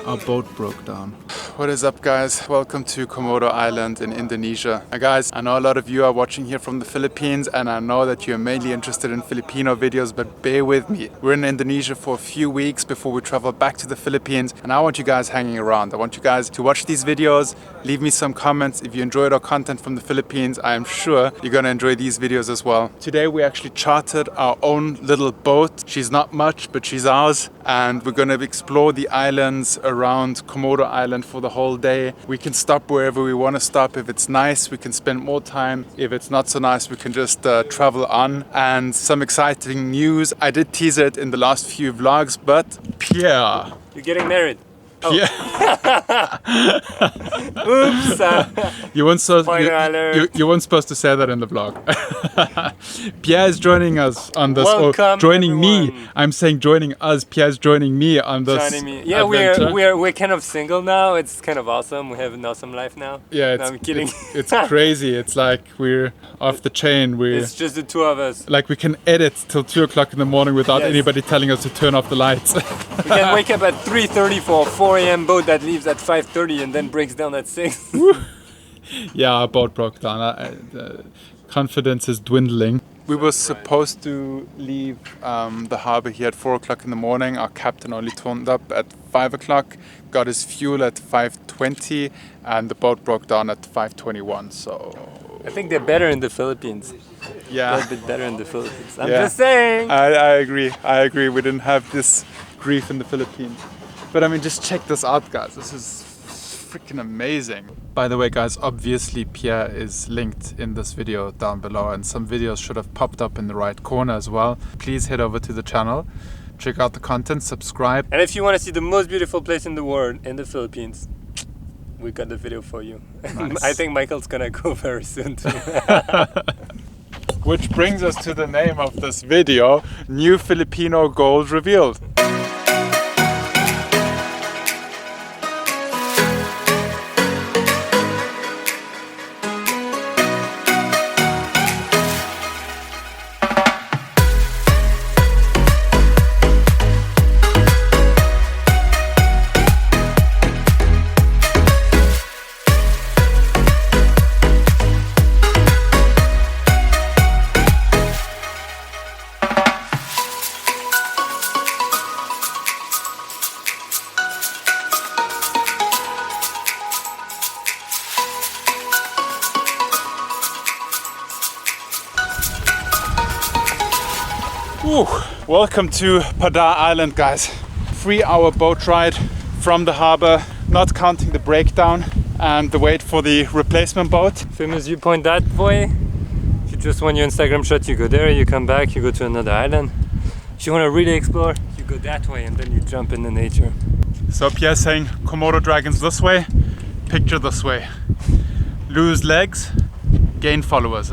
Our boat broke down. What is up, guys? Welcome to Komodo Island in Indonesia. Guys, I know a lot of you are watching here from the Philippines, and I know that you're mainly interested in Filipino videos, but bear with me. We're in Indonesia for a few weeks before we travel back to the Philippines, and I want you guys hanging around. I want you guys to watch these videos, leave me some comments. If you enjoyed our content from the Philippines, I am sure you're gonna enjoy these videos as well. Today we actually chartered our own little boat. She's not much, but she's ours, and we're gonna explore the islands around Komodo Island for the whole day. We can stop wherever we want to stop. If it's nice, we can spend more time. If it's not so nice, we can just travel on. And some exciting news. I did tease it in the last few vlogs, but Pierre. You're getting married. Oh. Yeah. Oops. You weren't supposed to say that in the vlog. Pierre is joining us on this. Welcome, joining everyone. me. I'm saying joining us. Pierre's joining me on this. Joining me. Yeah, adventure. we're kind of single now. It's kind of awesome. We have an awesome life now. Yeah, No, I'm kidding. It's crazy. It's like we're off the chain. It's just the two of us. Like we can edit till 2 o'clock in the morning without Yes. anybody telling us to turn off the lights. We can wake up at 3:30 for a 4 a.m. boat that leaves at 5:30 and then breaks down at 6. Yeah, our boat broke down. Confidence is dwindling. We were supposed to leave the harbor here at 4 o'clock in the morning. Our captain only turned up at 5 o'clock, got his fuel at 5:20, and the boat broke down at 5:21. So I think they're better in the Philippines. yeah, They're a bit better in the Philippines. I'm Yeah. just saying. I agree. I agree. We didn't have this grief in the Philippines. But I mean, just check this out, guys. This is freaking amazing. By the way, guys, obviously Pierre is linked in this video down below, and some videos should have popped up in the right corner as well. Please head over to the channel, check out the content, subscribe. And if you want to see the most beautiful place in the world, in the Philippines, we got the video for you. Nice. I think Michael's gonna go very soon too. Which brings us to the name of this video, New Filipino Gold Revealed. Woo. Welcome to Padar Island, guys. 3-hour boat ride from the harbor, not counting the breakdown and the wait for the replacement boat. Famous viewpoint that way. If you just want your Instagram shot, you go there, you come back, you go to another island. If you want to really explore, you go that way and then you jump in the nature. So Pierre's saying Komodo dragons this way, picture this way. Lose legs, gain followers.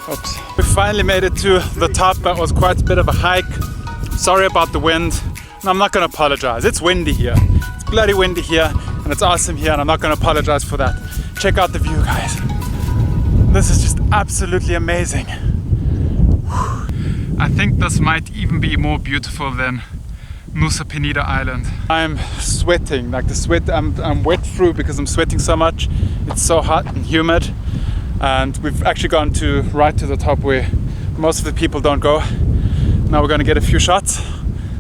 Oops. We finally made it to the top. That was quite a bit of a hike. Sorry about the wind. And I'm not gonna apologize. It's windy here. It's bloody windy here, and it's awesome here, and I'm not gonna apologize for that. Check out the view, guys. This is just absolutely amazing. Whew. I think this might even be more beautiful than Nusa Penida Island. I'm sweating, like the sweat I'm wet through because I'm sweating so much. It's so hot and humid. And we've actually gone right to the top where most of the people don't go. Now we're gonna get a few shots,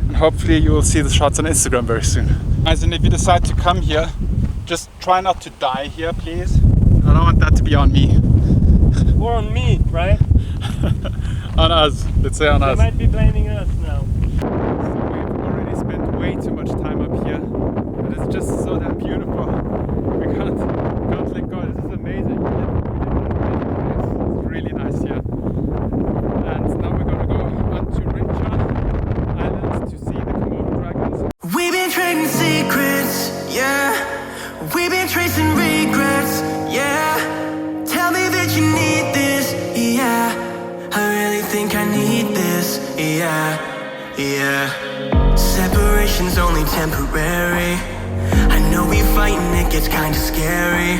and hopefully you will see the shots on Instagram very soon. Guys, and if you decide to come here, just try not to die here, please. I don't want that to be on me. Or on me, right? On us, let's say on They us. might be blaming us now. So we've already spent way too much time up here, but it's just so damn beautiful. We can't let go. This is amazing. It's really nice here. And now we're gonna go on to Rinca Island to see the Komodo dragons. We've been trading secrets, yeah. We've been tracing regrets, yeah. Tell me that you need this, yeah. I really think I need this, yeah, yeah. Separation's only temporary. I know we fight and it gets kinda scary.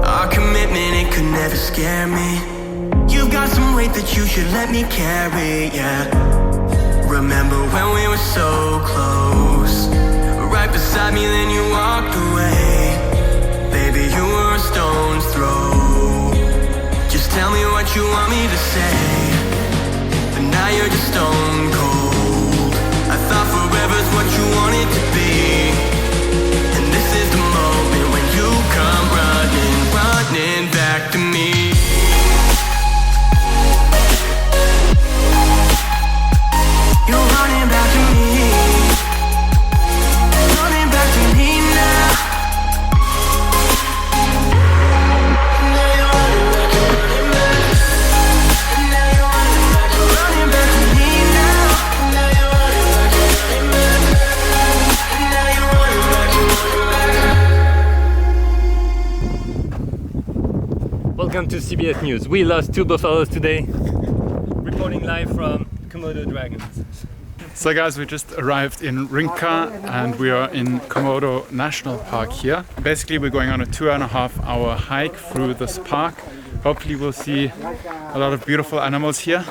Our commitment, it could never scare me. You've got some weight that you should let me carry, yeah. Remember when we were so close, right beside me, then you walked away. Baby, you were a stone's throw. Just tell me what you want me to say, but now you're just stone cold. I thought forever's what you wanted to be, and this is the moment when you come running back to me. You're running back to me, running back to me now. Now you're running back, running back to me now. Now you're running back, now you're running back. Welcome to CBS News. We lost 2 buffaloes today. Reporting live from Komodo dragons. So guys, we just arrived in Rinca and we are in Komodo National Park here. Basically we're going on a 2.5 hour hike through this park. Hopefully we'll see a lot of beautiful animals here.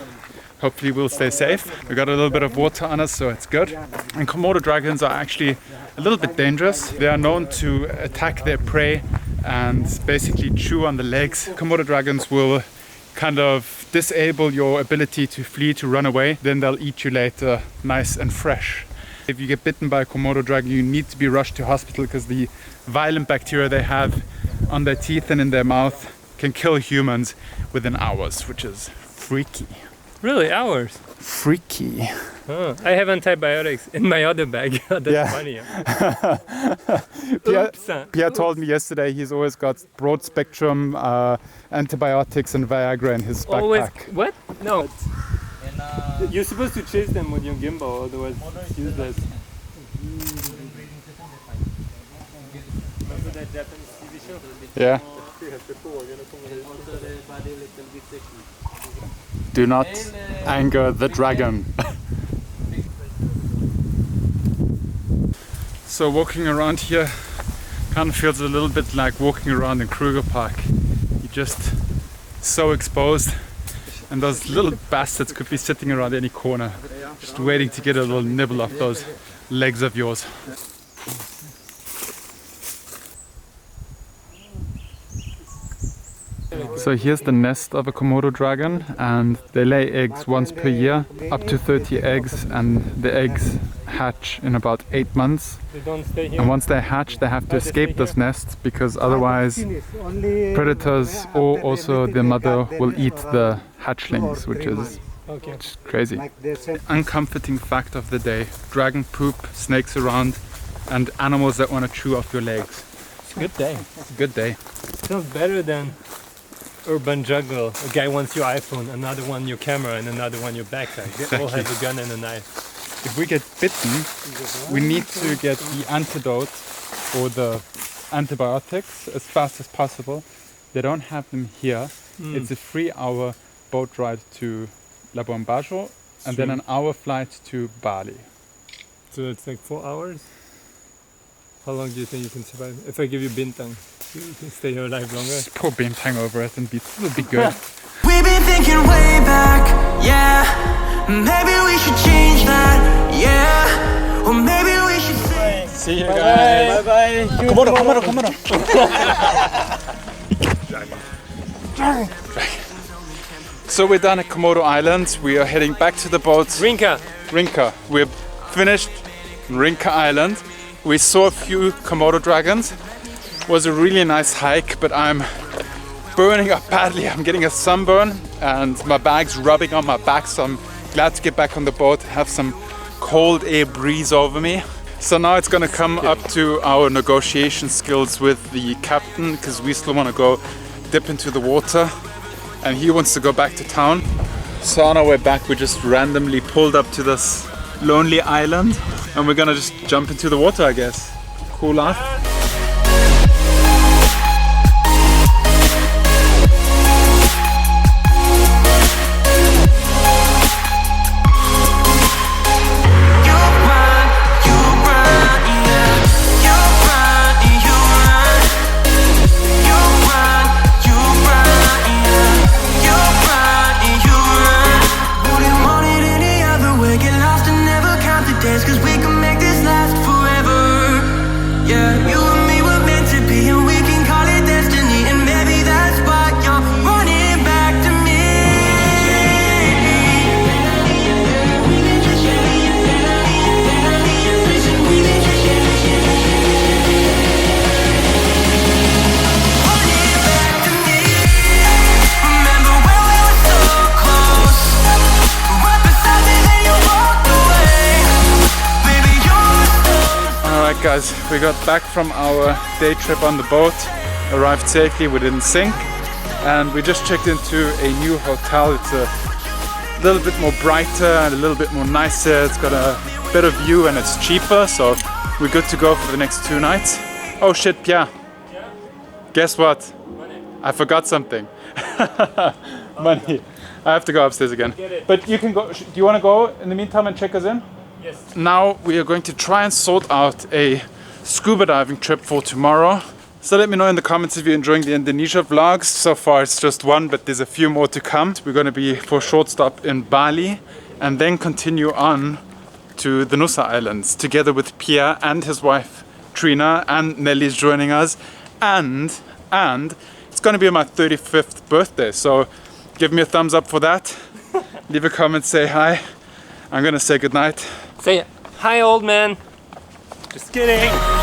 Hopefully we'll stay safe. We got a little bit of water on us, so it's good. And Komodo dragons are actually a little bit dangerous. They are known to attack their prey and basically chew on the legs. Komodo dragons will kind of disable your ability to flee, to run away, then they'll eat you later nice and fresh. If you get bitten by a Komodo dragon, you need to be rushed to hospital because the violent bacteria they have on their teeth and in their mouth can kill humans within hours, which is freaky. Really, hours? Freaky. Oh, I have antibiotics in my other bag. That's Yeah. funny. Pierre told me yesterday he's always got broad spectrum antibiotics and Viagra in his Always backpack. what? No. You're supposed to chase them with your gimbal, otherwise it's useless. Remember that Japanese TV show? Yeah. Do not anger the dragon. So walking around here kind of feels a little bit like walking around in Kruger Park. You're just so exposed, and those little bastards could be sitting around any corner just waiting to get a little nibble off those legs of yours. So here's the nest of a Komodo dragon, and they lay eggs once per year, up to 30 eggs, and the eggs hatch in about 8 months. They don't stay here. And once they hatch, they have to escape this nest because otherwise predators or also the mother will eat the hatchlings, which is Okay. crazy. Uncomforting fact of the day: dragon poop, snakes around, and animals that want to chew off your legs. It's a good day. It's a good day. Sounds better than urban jungle. A guy wants your iPhone, another one your camera, and another one your backpack. They all have a gun and a knife. If we get bitten, we need to get the antidote or the antibiotics as fast as possible. They don't have them here. It's a 3-hour boat ride to Labuan Bajo and then an hour flight to Bali. So it's like 4 hours? How long do you think you can survive? If I give you bintang, you can stay here alive longer? Pour bintang over it and it'll be good. We've been thinking way back, yeah. Maybe we should change that, yeah. Or maybe we should say. See you guys. Bye bye. Komodo. So we're done at Komodo Island. We are heading back to the boat. Rinca. We're finished Rinca Island. We saw a few Komodo dragons. It was a really nice hike, but I'm burning up badly. I'm getting a sunburn and my bag's rubbing on my back, so I'm glad to get back on the boat, have some cold air breeze over me. So now it's gonna come up to our negotiation skills with the captain, because we still want to go dip into the water and he wants to go back to town. So on our way back we just randomly pulled up to this lonely island and we're gonna just jump into the water, I guess. Cool off. Guys, we got back from our day trip on the boat, arrived safely, we didn't sink, and we just checked into a new hotel. It's a little bit more brighter and a little bit more nicer. It's got a better view and it's cheaper, so we're good to go for the next 2 nights. Oh shit, Pierre. Yeah? Guess what? Money. I forgot something. Money. I have to go upstairs again. But you can go. Do you want to go in the meantime and check us in? Yes. Now we are going to try and sort out a scuba diving trip for tomorrow. So let me know in the comments if you're enjoying the Indonesia vlogs. So far it's just one, but there's a few more to come. We're going to be for a short stop in Bali and then continue on to the Nusa Islands together with Pierre and his wife Trina, and Nelly's joining us. And it's going to be my 35th birthday. So give me a thumbs up for that. Leave a comment, say hi. I'm going to say goodnight. Say hi, old man. Just kidding.